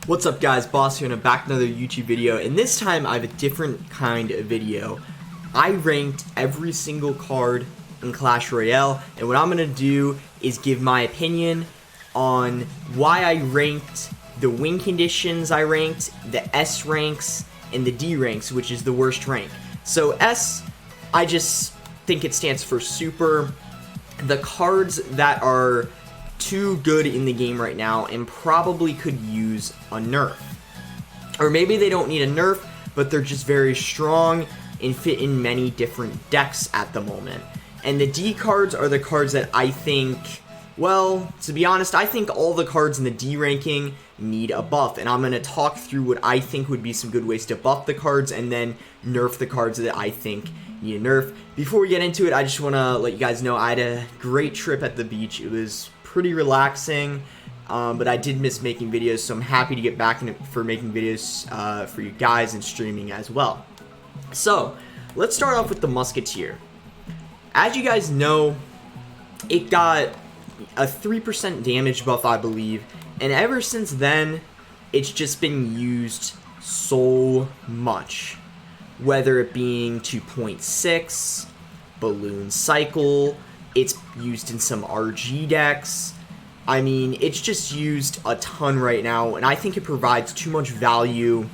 What's up guys, Boss here and I'm back with another YouTube video, and this time I have a different kind of video. I ranked every single card in Clash Royale, and what I'm going to do is give my opinion on why I ranked the win conditions I ranked, the S ranks, and the D ranks, which is the worst rank. So S, I just think it stands for super. The cards that are too good in the game right now and probably could use a nerf. Or maybe they don't need a nerf, but they're just very strong and fit in many different decks at the moment. And the D cards are the cards that I think, well, to be honest, I think all the cards in the D ranking need a buff. And I'm going to talk through what I think would be some good ways to buff the cards and then nerf the cards that I think need a nerf. Before we get into it, I just want to let you guys know I had a great trip at the beach. It was pretty relaxing, but I did miss making videos, so I'm happy to get back for making videos for you guys and streaming as well. So let's start off with the Musketeer. As you guys know, it got a 3% damage buff, I believe, and ever since then it's just been used so much, whether it being 2.6 balloon cycle. It's used in some RG decks. I mean, it's just used a ton right now, and I think it provides too much value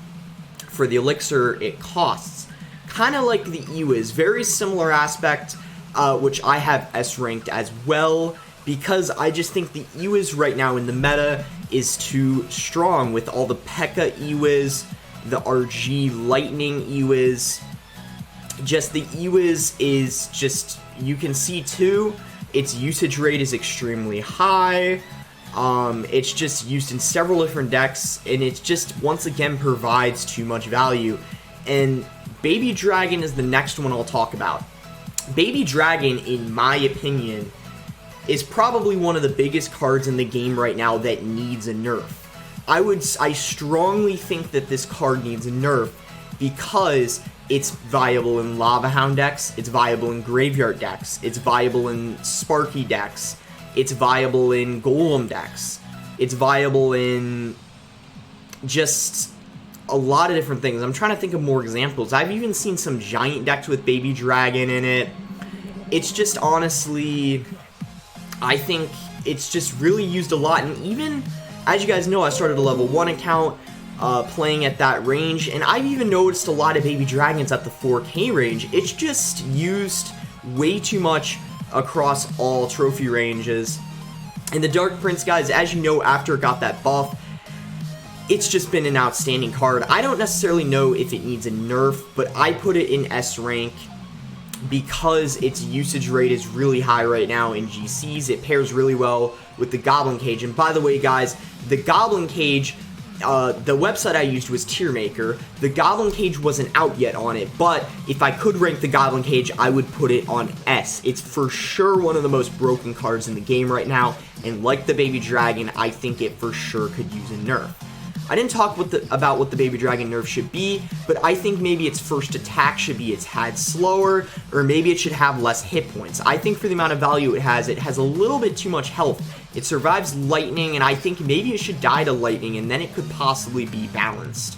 for the elixir it costs. Kind of like the EWIS, very similar aspect, which I have S ranked as well, because I just think the EWIS right now in the meta is too strong with all the P.E.K.K.A. EWIS, the RG Lightning EWIS. Just the EWIS is just, you can see too, its usage rate is extremely high. It's just used in several different decks, and it just once again provides too much value. And Baby Dragon is the next one I'll talk about. Baby Dragon, in my opinion, is probably one of the biggest cards in the game right now that needs a nerf. I strongly think that this card needs a nerf because it's viable in Lava Hound decks, it's viable in Graveyard decks, it's viable in Sparky decks, it's viable in Golem decks, it's viable in just a lot of different things. I'm trying to think of more examples. I've even seen some Giant decks with Baby Dragon in it. It's just honestly, I think it's just really used a lot, and even, as you guys know, I started a level 1 account, playing at that range, and I've even noticed a lot of Baby Dragons at the 4K range. It's just used way too much across all trophy ranges. And the Dark Prince, guys, as you know, after it got that buff, it's just been an outstanding card. I don't necessarily know if it needs a nerf, but I put it in S rank because its usage rate is really high right now in GCs. It pairs really well with the Goblin Cage. And by the way, guys, the Goblin Cage, the website I used was Tier Maker. The Goblin Cage wasn't out yet on it, but if I could rank the Goblin Cage, I would put it on S. It's for sure one of the most broken cards in the game right now, and like the Baby Dragon, I think it for sure could use a nerf. I didn't talk about what the Baby Dragon nerf should be, but I think maybe its first attack should be its head slower, or maybe it should have less hit points. I think for the amount of value it has a little bit too much health. It survives lightning, and I think maybe it should die to lightning, and then it could possibly be balanced.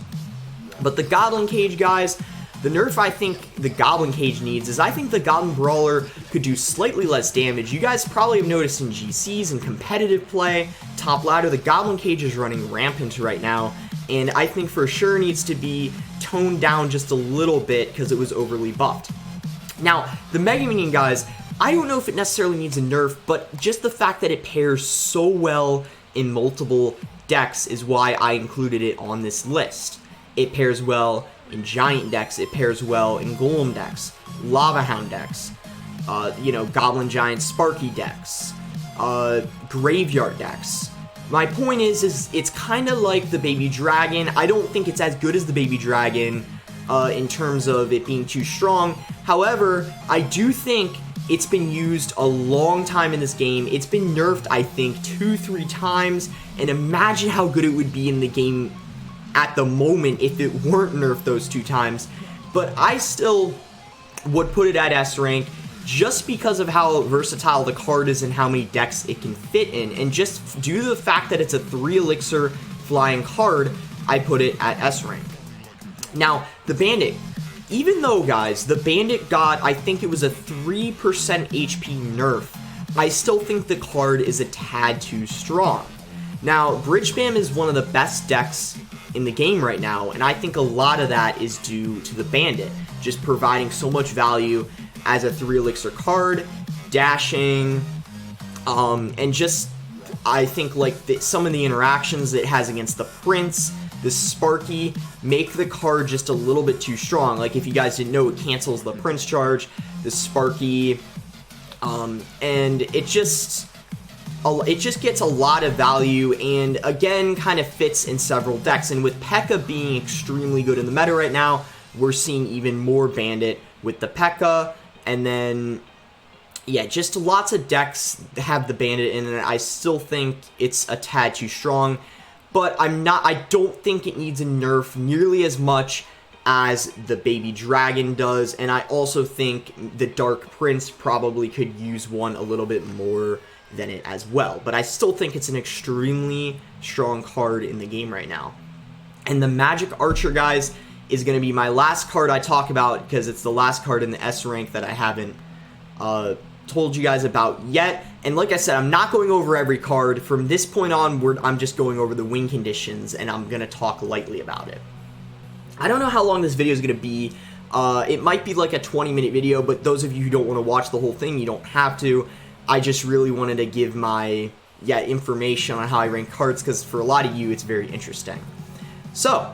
But the Goblin Cage, guys, the nerf I think the Goblin Cage needs is I think the Goblin Brawler could do slightly less damage. You guys probably have noticed in GCs and competitive play, top ladder, the Goblin Cage is running rampant right now, and I think for sure needs to be toned down just a little bit because it was overly buffed. Now, the Mega Minion, guys, I don't know if it necessarily needs a nerf, but just the fact that it pairs so well in multiple decks is why I included it on this list. It pairs well in Giant decks, it pairs well in Golem decks, Lava Hound decks, Goblin Giant Sparky decks, Graveyard decks. My point is it's kind of like the Baby Dragon. I don't think it's as good as the Baby Dragon in terms of it being too strong. However, I do think it's been used a long time in this game. It's been nerfed, I think, 2-3 times, and imagine how good it would be in the game at the moment if it weren't nerfed those 2 times. But I still would put it at S rank just because of how versatile the card is and how many decks it can fit in, and just due to the fact that it's a 3 elixir flying card, I put it at S rank. Now, the Bandit, even though, guys, the Bandit got, I think it was a 3% HP nerf, I still think the card is a tad too strong. Now, Bridge Spam is one of the best decks in the game right now, and I think a lot of that is due to the Bandit, just providing so much value as a 3 elixir card, dashing, and just, I think, like, some of the interactions it has against the Prince, the Sparky, make the card just a little bit too strong. Like, if you guys didn't know, it cancels the Prince charge, the Sparky, and it just gets a lot of value, and again, kind of fits in several decks. And with P.E.K.K.A. being extremely good in the meta right now, we're seeing even more Bandit with the P.E.K.K.A. And then, yeah, just lots of decks have the Bandit in it. I still think it's a tad too strong, but I don't think it needs a nerf nearly as much as the Baby Dragon does, and I also think the Dark Prince probably could use one a little bit more than it as well. But I still think it's an extremely strong card in the game right now. And the Magic Archer, guys, is going to be my last card I talk about, because it's the last card in the S rank that I haven't told you guys about yet. And like I said, I'm not going over every card. From this point onward, I'm just going over the win conditions, and I'm going to talk lightly about it. I don't know how long this video is going to be. It might be like a 20-minute video, but those of you who don't want to watch the whole thing, you don't have to. I just really wanted to give my information on how I rank cards, because for a lot of you, it's very interesting. So,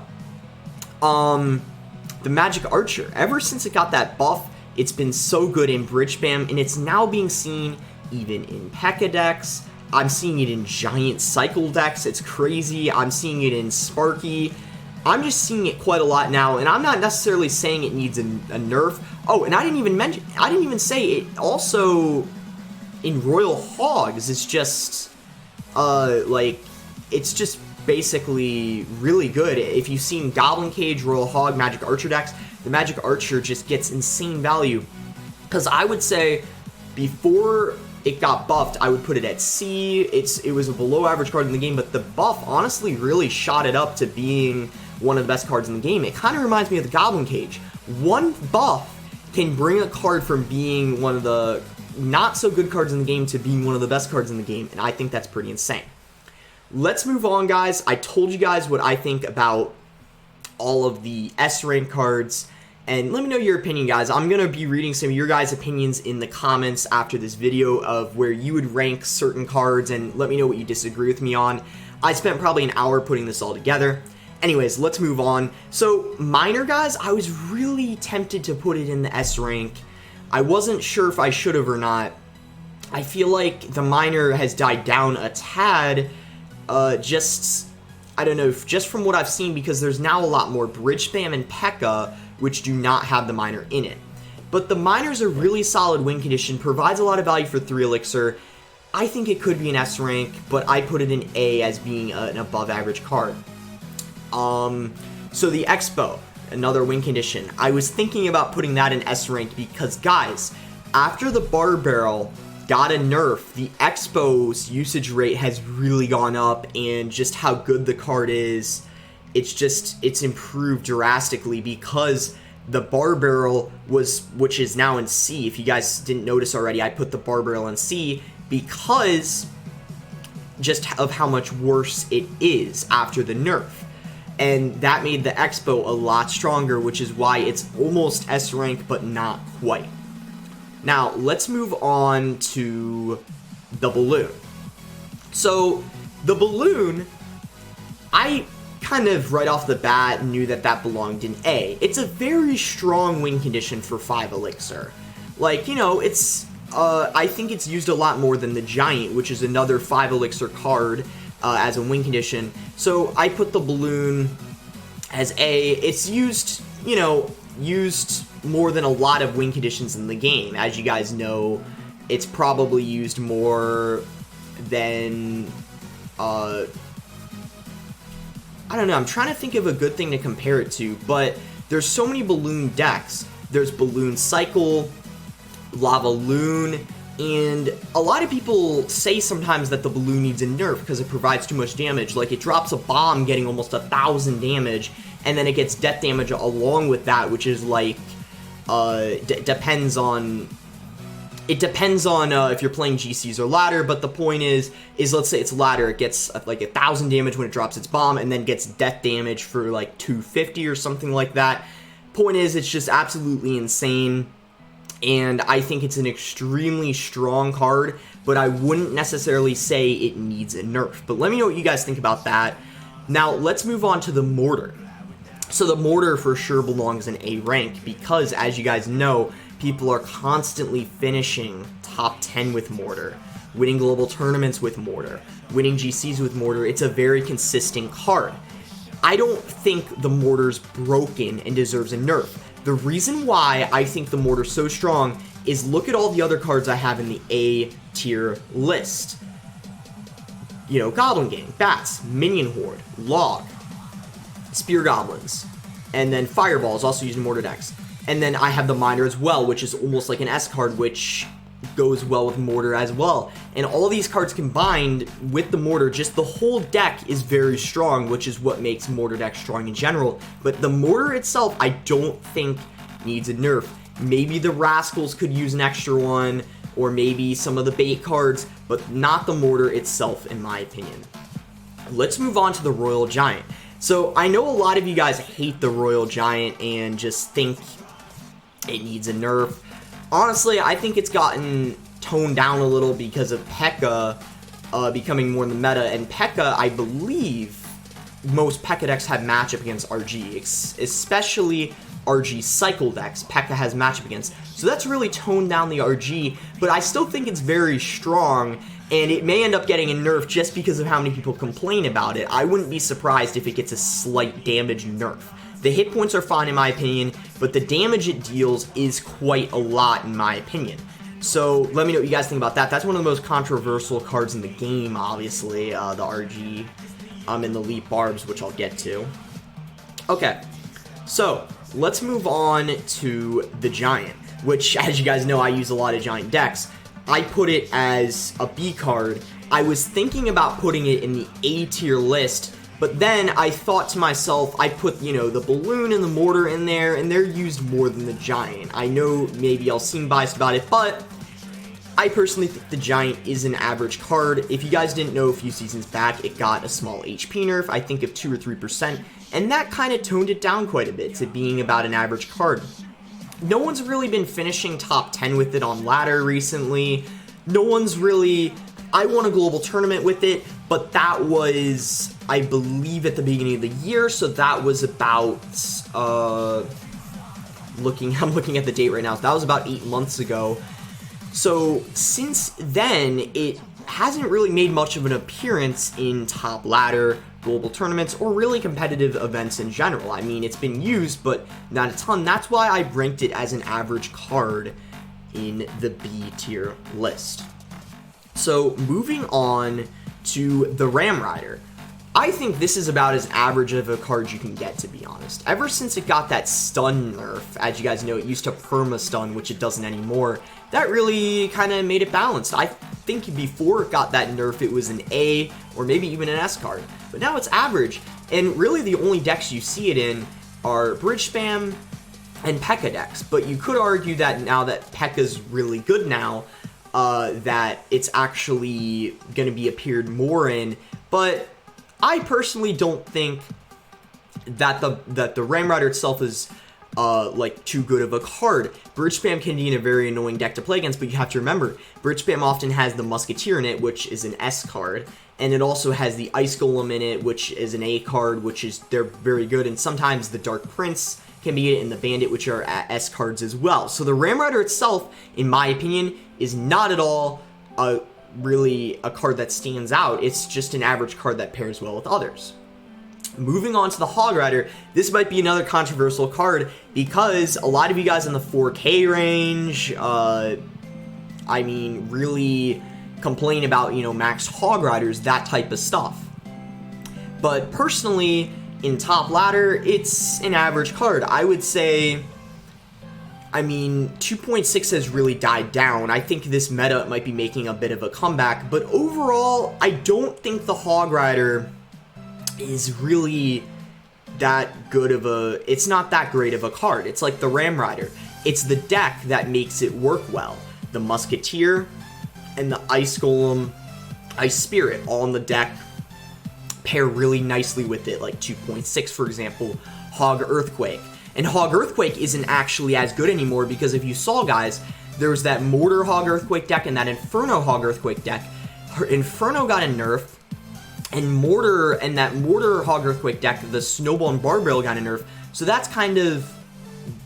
the Magic Archer, ever since it got that buff, it's been so good in Bridge Spam, and it's now being seen even in P.E.K.K.A. decks. I'm seeing it in Giant Cycle decks. It's crazy. I'm seeing it in Sparky. I'm just seeing it quite a lot now, and I'm not necessarily saying it needs a nerf. Oh, and I didn't even say it also in Royal Hogs. It's just, it's just basically really good. If you've seen Goblin Cage, Royal Hog, Magic Archer decks, the Magic Archer just gets insane value. Because I would say, before it got buffed, I would put it at C. It was a below average card in the game, but the buff honestly really shot it up to being one of the best cards in the game. It kind of reminds me of the Goblin Cage. One buff can bring a card from being one of the not so good cards in the game to being one of the best cards in the game, and I think that's pretty insane. Let's move on, guys. I told you guys what I think about all of the S rank cards, and let me know your opinion, guys. I'm going to be reading some of your guys' opinions in the comments after this video of where you would rank certain cards, and let me know what you disagree with me on. I spent probably an hour putting this all together. Anyways, let's move on. So, Miner, guys, I was really tempted to put it in the S rank. I wasn't sure if I should have or not. I feel like the Miner has died down a tad, I don't know, just from what I've seen, because there's now a lot more Bridge Spam and P.E.K.K.A. which do not have the Miner in it. But the Miner's a really solid win condition, provides a lot of value for 3 elixir. I think it could be an S rank, but I put it in A as being an above average card. So the Expo, another win condition. I was thinking about putting that in S rank because, guys, after the Barrel got a nerf, the Expo's usage rate has really gone up, and just how good the card is, it's improved drastically, because the Barrel which is now in C. If you guys didn't notice already, I put the Barrel in C because just of how much worse it is after the nerf. And that made the Expo a lot stronger, which is why it's almost S rank, but not quite. Now, let's move on to the Balloon. So, the Balloon, I kind of right off the bat knew that belonged in A. It's a very strong win condition for 5 elixir. Like, you know, it's, I think it's used a lot more than the Giant, which is another 5 elixir card as a win condition. So, I put the Balloon as A. It's used, you know, more than a lot of win conditions in the game. As you guys know, it's probably used more than, I don't know, I'm trying to think of a good thing to compare it to, but there's so many Balloon decks. There's Balloon Cycle, Lava Loon, And a lot of people say sometimes that the balloon needs a nerf because it provides too much damage. Like, it drops a bomb getting almost 1,000 damage, and then it gets death damage along with that, which is like, depends on if you're playing GCs or ladder, but the point is let's say it's ladder, it gets like 1,000 damage when it drops its bomb, and then gets death damage for like 250 or something like that. Point is, it's just absolutely insane. And I think it's an extremely strong card, but I wouldn't necessarily say it needs a nerf. But let me know what you guys think about that. Now, let's move on to the mortar. So the mortar for sure belongs in A rank because, as you guys know, people are constantly finishing top 10 with mortar, winning global tournaments with mortar, winning GCs with mortar. It's a very consistent card. I don't think the mortar's broken and deserves a nerf. The reason why I think the mortar's so strong is look at all the other cards I have in the A tier list. You know, Goblin Gang, Bats, Minion Horde, Log, Spear Goblins, and then Fireballs, also used in mortar decks. And then I have the Miner as well, which is almost like an S card, which goes well with mortar as well. And all these cards combined with the mortar, just the whole deck is very strong, which is what makes mortar deck strong in general. But the mortar itself, I don't think needs a nerf. Maybe the Rascals could use an extra one, or maybe some of the bait cards, but not the mortar itself, in my opinion. Let's move on to the Royal Giant. So I know a lot of you guys hate the Royal Giant and just think it needs a nerf. Honestly, I think it's gotten toned down a little because of P.E.K.K.A. Becoming more in the meta, and P.E.K.K.A, I believe most P.E.K.K.A decks have matchup against RG, especially RG cycle decks. P.E.K.K.A has matchup against, so that's really toned down the RG, but I still think it's very strong, and it may end up getting a nerf just because of how many people complain about it. I wouldn't be surprised if it gets a slight damage nerf. The hit points are fine in my opinion, but the damage it deals is quite a lot in my opinion. So let me know what you guys think about that. That's one of the most controversial cards in the game, obviously, the RG and the Elite Barbs, which I'll get to. Okay, so let's move on to the Giant, which, as you guys know, I use a lot of Giant decks. I put it as a B card. I was thinking about putting it in the A tier list, but then I thought to myself, I put, you know, the balloon and the mortar in there, and they're used more than the Giant. I know maybe I'll seem biased about it, but I personally think the Giant is an average card. If you guys didn't know, a few seasons back, it got a small HP nerf, I think of 2 or 3%, and that kind of toned it down quite a bit to being about an average card. No one's really been finishing top 10 with it on ladder recently. No one's really... I won a global tournament with it, but that was, I believe, at the beginning of the year, so that was about, I'm looking at the date right now, that was about 8 months ago. So, since then, it hasn't really made much of an appearance in top ladder, global tournaments, or really competitive events in general. I mean, it's been used, but not a ton. That's why I ranked it as an average card in the B tier list. So, moving on to the Ram Rider. I think this is about as average of a card you can get, to be honest. Ever since it got that stun nerf, as you guys know, it used to perma-stun, which it doesn't anymore, that really kind of made it balanced. I think before it got that nerf, it was an A, or maybe even an S card. But now it's average, and really the only decks you see it in are Bridge Spam and P.E.K.K.A decks. But you could argue that now that P.E.K.K.A's really good now, that it's actually going to be appeared more in, but I personally don't think that the Ram Rider itself is like too good of a card. Bridge Spam can be a very annoying deck to play against, but you have to remember, Bridge Spam often has the Musketeer in it, which is an S card, and it also has the Ice Golem in it, which is an A card, which is, they're very good, and sometimes the Dark Prince can be it, and the Bandit, which are S cards as well. So the Ram Rider itself, in my opinion, is not at all really a card that stands out. It's just an average card that pairs well with others. Moving on to the Hog Rider, this might be another controversial card because a lot of you guys in the 4K range, I mean, really complain about, you know, max Hog Riders, that type of stuff. But personally, in top ladder, it's an average card. I would say I mean, 2.6 has really died down. I think this meta might be making a bit of a comeback, but overall, I don't think the Hog Rider is really that good of a... It's not that great of a card. It's like the Ram Rider. It's the deck that makes it work well. The Musketeer and the Ice Golem, Ice Spirit, all in the deck pair really nicely with it, like 2.6, for example, Hog Earthquake. And Hog Earthquake isn't actually as good anymore because if you saw, guys, there was that Mortar Hog Earthquake deck and that Inferno Hog Earthquake deck. Inferno got a nerf, and Mortar and that Mortar Hog Earthquake deck, the Snowball and Barrel got a nerf. So that's kind of...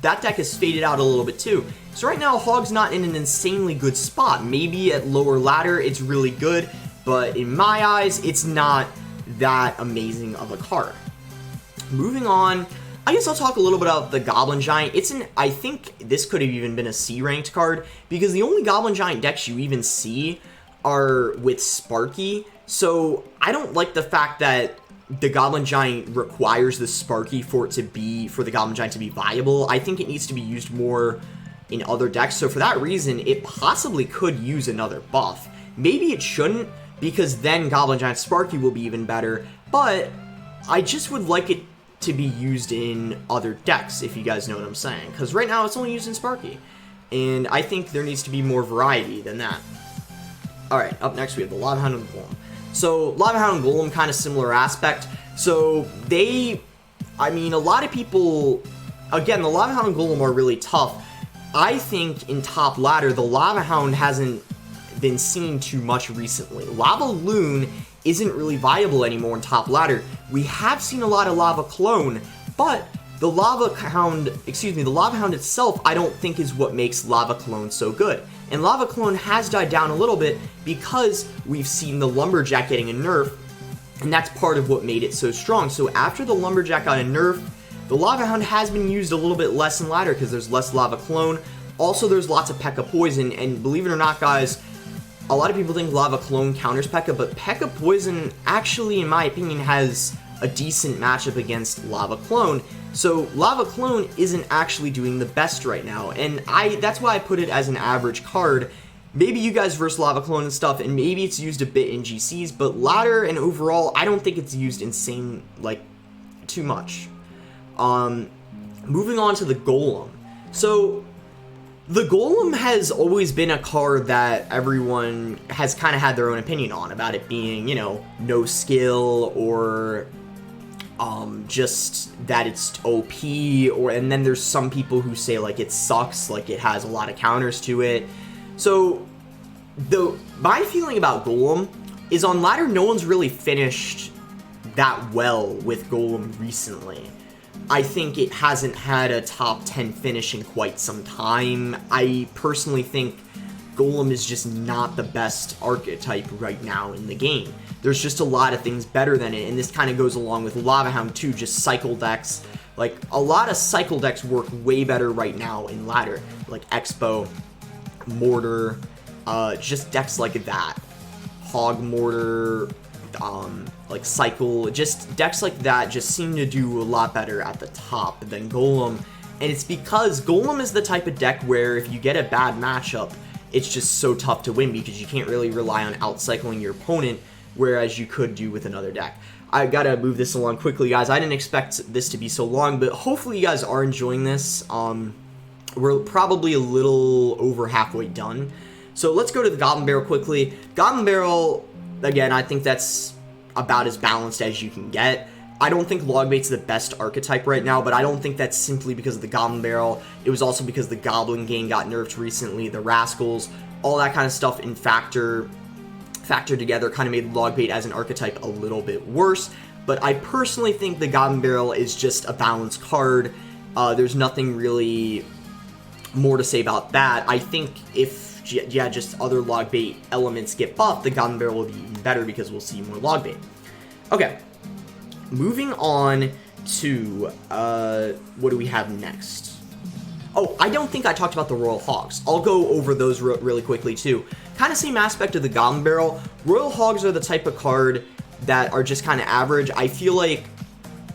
That deck has faded out a little bit too. So right now, Hog's not in an insanely good spot. Maybe at lower ladder, it's really good, but in my eyes, it's not that amazing of a card. Moving on, I guess I'll talk a little bit about the Goblin Giant. I think this could have even been a C-ranked card, because the only Goblin Giant decks you even see are with Sparky, so I don't like the fact that the Goblin Giant requires the Sparky for the Goblin Giant to be viable. I think it needs to be used more in other decks, so for that reason, it possibly could use another buff. Maybe it shouldn't, because then Goblin Giant Sparky will be even better, but I just would like it to be used in other decks, if you guys know what I'm saying, because right now it's only used in Sparky, and I think there needs to be more variety than that. Alright, up next we have the Lava Hound and Golem. So, Lava Hound and Golem, kind of similar aspect. So, I mean, a lot of people, again, the Lava Hound and Golem are really tough. I think in top ladder, the Lava Hound hasn't been seen too much recently. Lava Loon isn't really viable anymore in top ladder. We have seen a lot of Lava Clone, but the Lava Hound itself, I don't think is what makes Lava Clone so good. And Lava Clone has died down a little bit because we've seen the Lumberjack getting a nerf, and that's part of what made it so strong. So after the Lumberjack got a nerf, the Lava Hound has been used a little bit less in ladder because there's less Lava Clone. Also, there's lots of P.E.K.K.A. Poison, and believe it or not, guys, a lot of people think Lava Clone counters P.E.K.K.A., but P.E.K.K.A. Poison actually, in my opinion, has a decent matchup against Lava Clone. So Lava Clone isn't actually doing the best right now, and that's why I put it as an average card. Maybe you guys verse Lava Clone and stuff, and maybe it's used a bit in GCs, but ladder and overall, I don't think it's used insane, like, too much. Moving on to the Golem. So, the Golem has always been a card that everyone has kind of had their own opinion on, about it being, you know, no skill, or just that it's OP, and then there's some people who say, like, it sucks, like, it has a lot of counters to it. So, my feeling about Golem is on ladder, no one's really finished that well with Golem recently. I think it hasn't had a top 10 finish in quite some time. I personally think Golem is just not the best archetype right now in the game. There's just a lot of things better than it, and this kind of goes along with Lava Hound too, just cycle decks. Like, a lot of cycle decks work way better right now in ladder, like Expo, Mortar, just decks like that. Hog Mortar, like Cycle, just decks like that just seem to do a lot better at the top than Golem, and it's because Golem is the type of deck where if you get a bad matchup, it's just so tough to win because you can't really rely on outcycling your opponent, whereas you could do with another deck. I gotta move this along quickly, guys. I didn't expect this to be so long, but hopefully you guys are enjoying this. We're probably a little over halfway done. So let's go to the Goblin Barrel quickly. Goblin Barrel, again, I think that's about as balanced as you can get. I don't think Logbait's the best archetype right now, but I don't think that's simply because of the Goblin Barrel. It was also because the Goblin Gang got nerfed recently, the Rascals, all that kind of stuff in factor together kind of made Logbait as an archetype a little bit worse. But I personally think the Goblin Barrel is just a balanced card. There's nothing really more to say about that. I think if, yeah, just other Logbait elements get buffed, the Goblin Barrel will be even better because we'll see more Logbait. Okay, moving on to, what do we have next? Oh, I don't think I talked about the Royal Hogs. I'll go over those really quickly too. Kind of same aspect of the Goblin Barrel. Royal Hogs are the type of card that are just kind of average. I feel like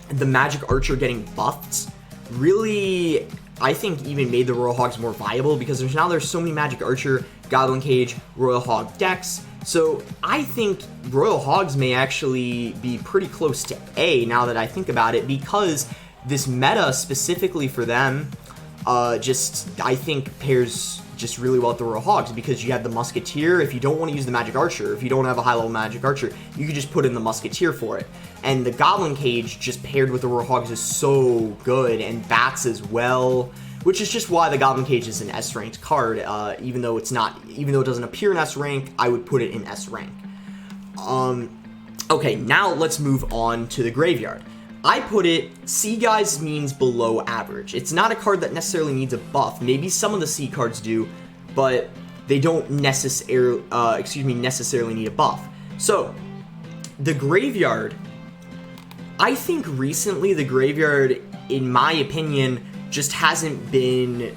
the Magic Archer getting buffed really I think even made the Royal Hogs more viable, because there's so many Magic Archer, Goblin Cage, Royal Hog decks. So I think Royal Hogs may actually be pretty close to A now that I think about it, because this meta specifically for them I think pairs just really well with the Royal Hogs, because you have the Musketeer. If you don't want to use the Magic Archer, if you don't have a high level Magic Archer, you could just put in the Musketeer for it. And the Goblin Cage just paired with the Royal Hogs is so good, and bats as well, which is just why the Goblin Cage is an S ranked card. Even though it doesn't appear in S rank, I would put it in S rank. Okay, now let's move on to the Graveyard. I put it, C guys means below average. It's not a card that necessarily needs a buff. Maybe some of the C cards do, but they don't necessarily need a buff. So, the Graveyard, I think recently the Graveyard, in my opinion, just hasn't been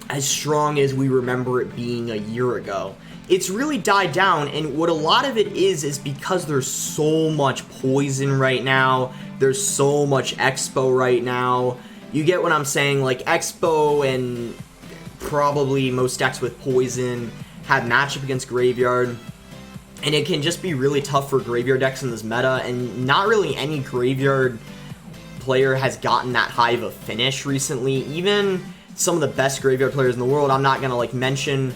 as strong as we remember it being a year ago. It's really died down, and what a lot of it is because there's so much poison right now. There's so much Expo right now. You get what I'm saying? Like, Expo and probably most decks with poison have matchup against Graveyard, and it can just be really tough for Graveyard decks in this meta, and not really any Graveyard player has gotten that high of a finish recently. Even some of the best Graveyard players in the world, I'm not gonna like mention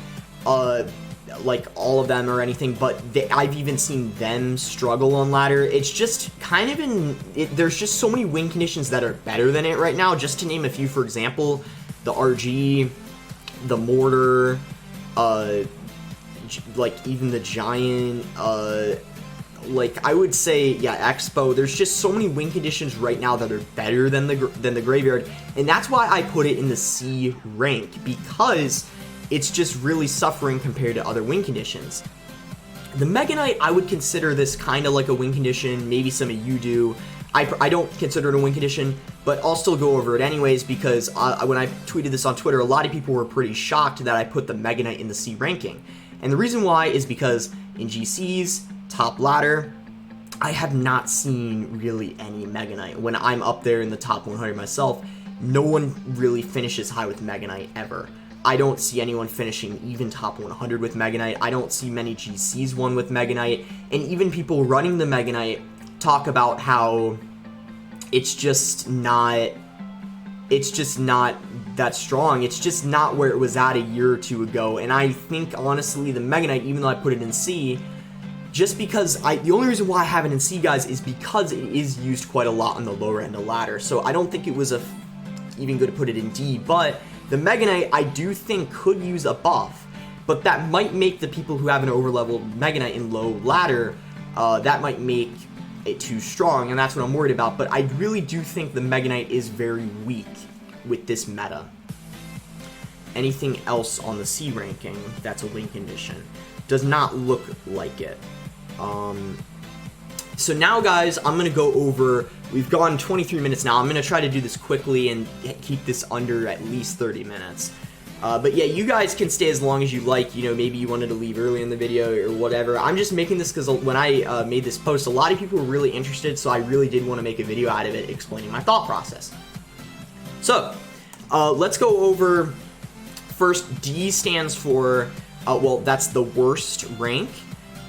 like all of them or anything, but I've even seen them struggle on ladder. It's just kind of there's just so many win conditions that are better than it right now. Just to name a few, for example, the RG, the Mortar, like even the Giant, like I would say, yeah, Expo. There's just so many win conditions right now that are better than the Graveyard, and that's why I put it in the C rank, because it's just really suffering compared to other win conditions. The Mega Knight, I would consider this kind of like a win condition. Maybe some of you do. I don't consider it a win condition, but I'll still go over it anyways, because when I tweeted this on Twitter, a lot of people were pretty shocked that I put the Mega Knight in the C ranking. And the reason why is because in GC's top ladder, I have not seen really any Mega Knight. When I'm up there in the top 100 myself, no one really finishes high with Mega Knight ever. I don't see anyone finishing even top 100 with Mega Knight. I don't see many GCs won with Mega Knight, and even people running the Mega Knight talk about how it's just not that strong. It's just not where it was at a year or two ago. And I think honestly the Mega Knight, even though I put it in C, just because the only reason why I have it in C, guys, is because it is used quite a lot on the lower end of ladder. So I don't think it was even good to put it in D, but the Mega Knight, I do think, could use a buff, but that might make the people who have an overleveled Mega Knight in low ladder, that might make it too strong, and that's what I'm worried about. But I really do think the Mega Knight is very weak with this meta. Anything else on the C ranking that's a win condition? Does not look like it. So now, guys, I'm going to go over, we've gone 23 minutes now. I'm going to try to do this quickly and keep this under at least 30 minutes. But yeah, you guys can stay as long as you like. You know, maybe you wanted to leave early in the video or whatever. I'm just making this because when I made this post, a lot of people were really interested, so I really did want to make a video out of it explaining my thought process. So, let's go over, first, D stands for, well, that's the worst rank.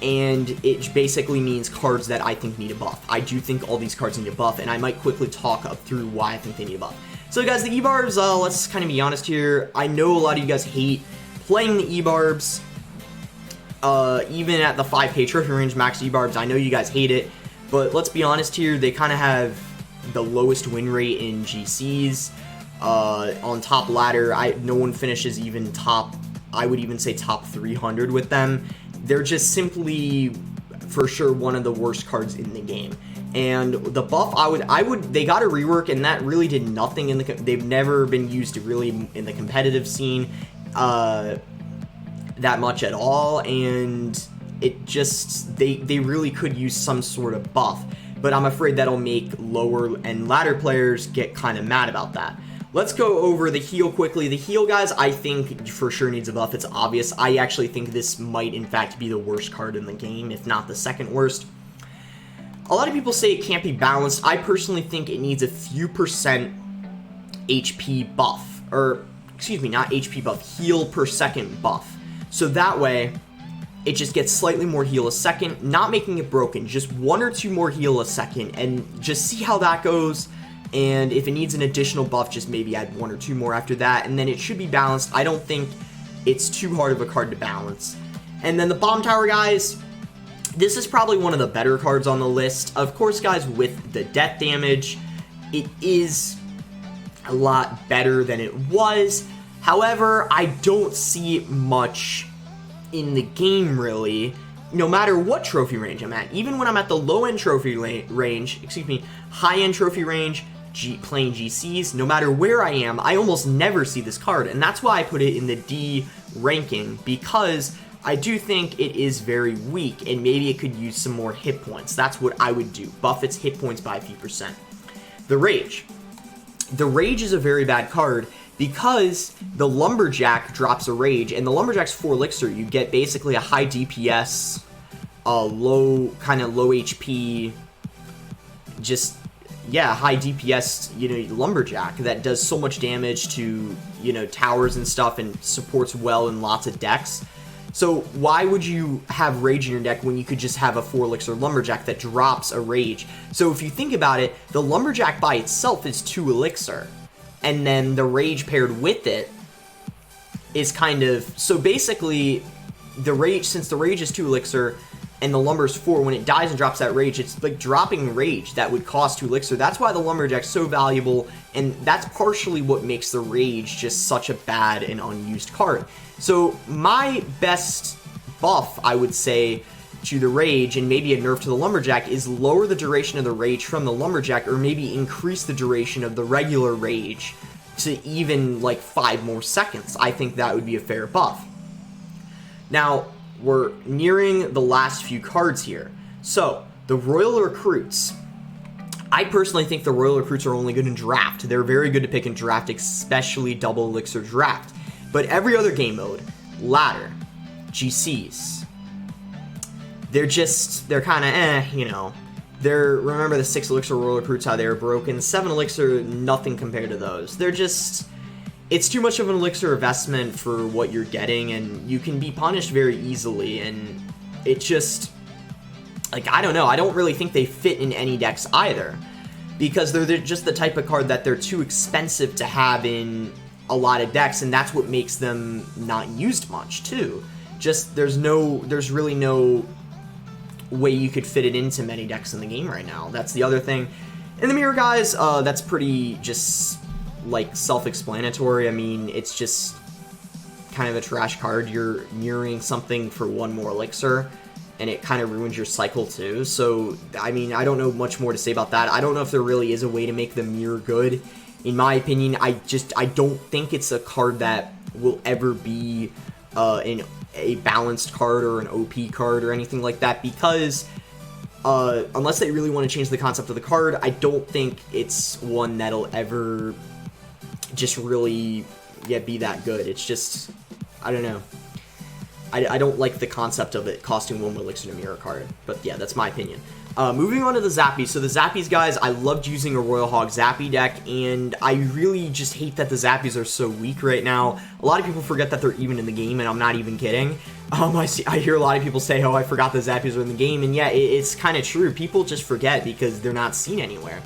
And it basically means cards that I think need a buff. I do think all these cards need a buff, and I might quickly talk up through why I think they need a buff. So guys, the E-Barbs, let's kind of be honest here. I know a lot of you guys hate playing the E-Barbs, even at the 5k trophy range max E-Barbs. I know you guys hate it, but let's be honest here, they kind of have the lowest win rate in GCs. On top ladder, no one finishes even top, I would even say top 300 with them. They're just simply, for sure, one of the worst cards in the game. And the buff, they got a rework, and that really did nothing in they've never been used really in the competitive scene that much at all, and it just, they really could use some sort of buff, but I'm afraid that'll make lower and ladder players get kind of mad about that. Let's go over the heal quickly. The heal, guys, I think for sure needs a buff. It's obvious. I actually think this might, in fact, be the worst card in the game, if not the second worst. A lot of people say it can't be balanced. I personally think it needs a few % HP buff. or excuse me, not HP buff, heal per second buff. So that way, it just gets slightly more heal a second, not making it broken, just 1 or 2 more heal a second, and just see how that goes. And if it needs an additional buff, just maybe add 1 or 2 more after that, and then it should be balanced. I don't think it's too hard of a card to balance. And then the Bomb Tower, guys, this is probably one of the better cards on the list. Of course, guys, with the death damage, it is a lot better than it was. However, I don't see it much in the game, really, no matter what trophy range I'm at. Even when I'm at the low-end trophy range, excuse me, high-end trophy range, playing GCs, no matter where I am, I almost never see this card, and that's why I put it in the D ranking, because I do think it is very weak, and maybe it could use some more hit points. That's what I would do. Buff its hit points by a few percent. The Rage. The Rage is a very bad card, because the Lumberjack drops a Rage, and the Lumberjack's 4 elixir. You get basically a high DPS, low HP, just, yeah, high DPS, Lumberjack that does so much damage to, towers and stuff and supports well in lots of decks. So why would you have Rage in your deck when you could just have a 4 elixir Lumberjack that drops a Rage? So if you think about it, the Lumberjack by itself is 2 elixir. And then the Rage paired with it is kind of... So basically, the Rage, since the Rage is 2 elixir and the Lumber is 4, when it dies and drops that Rage, it's like dropping Rage that would cost 2 elixir. That's why the Lumberjack's so valuable, and that's partially what makes the Rage just such a bad and unused card. So my best buff, I would say, to the Rage, and maybe a nerf to the Lumberjack, is lower the duration of the Rage from the Lumberjack, or maybe increase the duration of the regular Rage to even like 5 more seconds. I think that would be a fair buff. Now, we're nearing the last few cards here. So, the Royal Recruits. I personally think the Royal Recruits are only good in Draft. They're very good to pick in Draft, especially Double Elixir Draft. But every other game mode, Ladder, GCs, they're kind of remember the 6 elixir Royal Recruits, how they were broken. 7 elixir, nothing compared to those. It's too much of an elixir investment for what you're getting, and you can be punished very easily, and it just, I don't know, I don't really think they fit in any decks either, because they're just the type of card that they're too expensive to have in a lot of decks, and that's what makes them not used much, too. Just, there's really no way you could fit it into many decks in the game right now. That's the other thing. And the Mirror, guys, that's pretty just, self-explanatory. I mean, it's just kind of a trash card. You're mirroring something for 1 more elixir, and it kind of ruins your cycle, too. So, I mean, I don't know much more to say about that. I don't know if there really is a way to make the mirror good. In my opinion, I don't think it's a card that will ever be a balanced card or an OP card or anything like that, because unless they really want to change the concept of the card, I don't think it's one that'll ever just really be that good. It's just, I don't know. I don't like the concept of it costing 1 more elixir to mirror card, but yeah, that's my opinion. Moving on to the Zappies. So the Zappies, guys, I loved using a Royal Hog Zappy deck, and I really just hate that the Zappies are so weak right now. A lot of people forget that they're even in the game, and I'm not even kidding. I hear a lot of people say, oh, I forgot the Zappies are in the game, and yeah, it's kind of true. People just forget because they're not seen anywhere.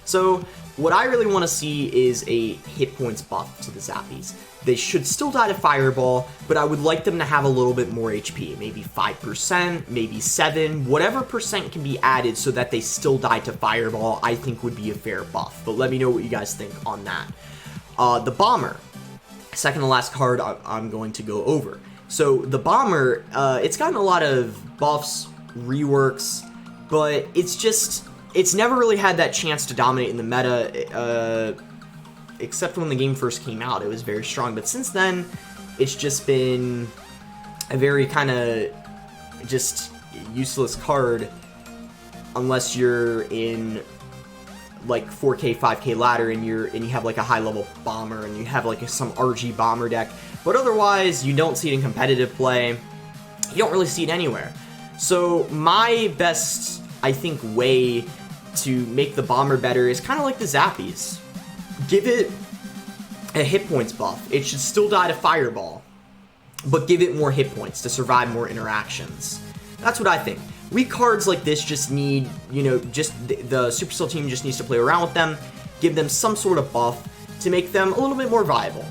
So what I really want to see is a hit points buff to the Zappies. They should still die to Fireball, but I would like them to have a little bit more HP. Maybe 5%, maybe 7%, whatever percent can be added so that they still die to Fireball, I think would be a fair buff. But let me know what you guys think on that. The Bomber, second to last card I'm going to go over. So the Bomber, it's gotten a lot of buffs, reworks, but it's never really had that chance to dominate in the meta, except when the game first came out. It was very strong, but since then, it's just been a very kind of just useless card unless you're in like 4K, 5K ladder and you have like a high level bomber and you have like some RG bomber deck. But otherwise, you don't see it in competitive play. You don't really see it anywhere. So my best, I think, way to make the bomber better is kind of like the Zappies. Give it a hit points buff. It should still die to Fireball, but give it more hit points to survive more interactions. That's what I think. Weak cards like this just need, you know, just the Supercell team just needs to play around with them, give them some sort of buff to make them a little bit more viable.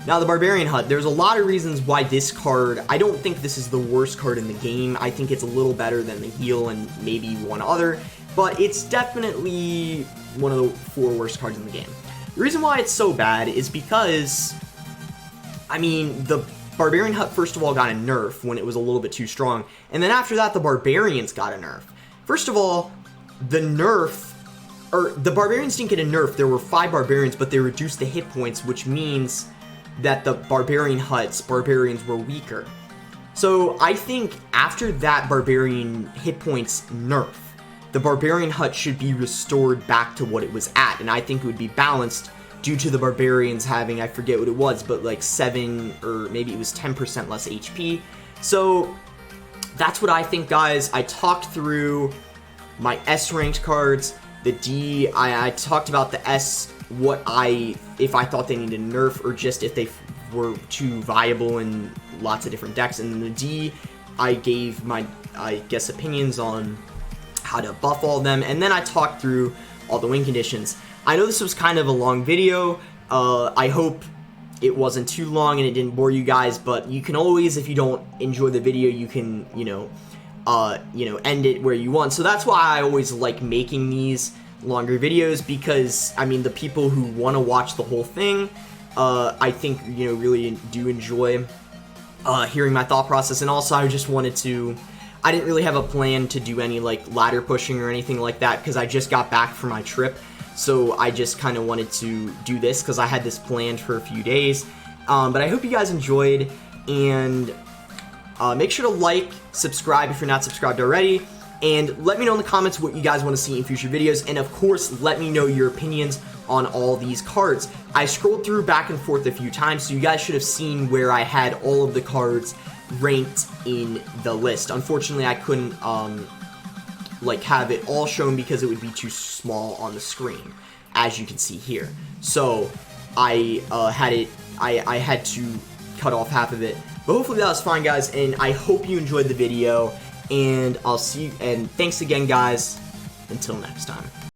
Now, the Barbarian Hut, there's a lot of reasons why this card, I don't think this is the worst card in the game. I think it's a little better than the Heal and maybe one other, but it's definitely one of the 4 worst cards in the game. The reason why it's so bad is because, I mean, the Barbarian Hut first of all got a nerf when it was a little bit too strong, and then after that the Barbarians got a nerf. First of all, the Barbarians didn't get a nerf. There were 5 Barbarians, but they reduced the hit points, which means that the Barbarian Hut's Barbarians were weaker. So I think after that Barbarian hit points nerf, the Barbarian Hut should be restored back to what it was at, and I think it would be balanced due to the Barbarians having, I forget what it was, but like 7 or maybe it was 10% less HP. So that's what I think, guys. I talked through my S ranked cards, the D, I talked about the S, if I thought they needed a nerf or just if they were too viable in lots of different decks, and then the D, I gave my, I guess, opinions on how to buff all of them, and then I talked through all the win conditions. I know this was kind of a long video. I hope it wasn't too long and it didn't bore you guys, but you can always, if you don't enjoy the video, you can, end it where you want. So that's why I always like making these longer videos, because, I mean, the people who want to watch the whole thing, I think, really do enjoy hearing my thought process. And also, I just wanted to, I didn't really have a plan to do any, like, ladder pushing or anything like that, because I just got back from my trip. So I just kind of wanted to do this because I had this planned for a few days. But I hope you guys enjoyed, and make sure to like, subscribe if you're not subscribed already, and let me know in the comments what you guys want to see in future videos, and of course, let me know your opinions on all these cards. I scrolled through back and forth a few times, so you guys should have seen where I had all of the cards ranked in the list. Unfortunately, I couldn't have it all shown because it would be too small on the screen, as you can see here. So I had to cut off half of it, but hopefully that was fine, guys, and I hope you enjoyed the video, and I'll see you, and thanks again, guys, until next time.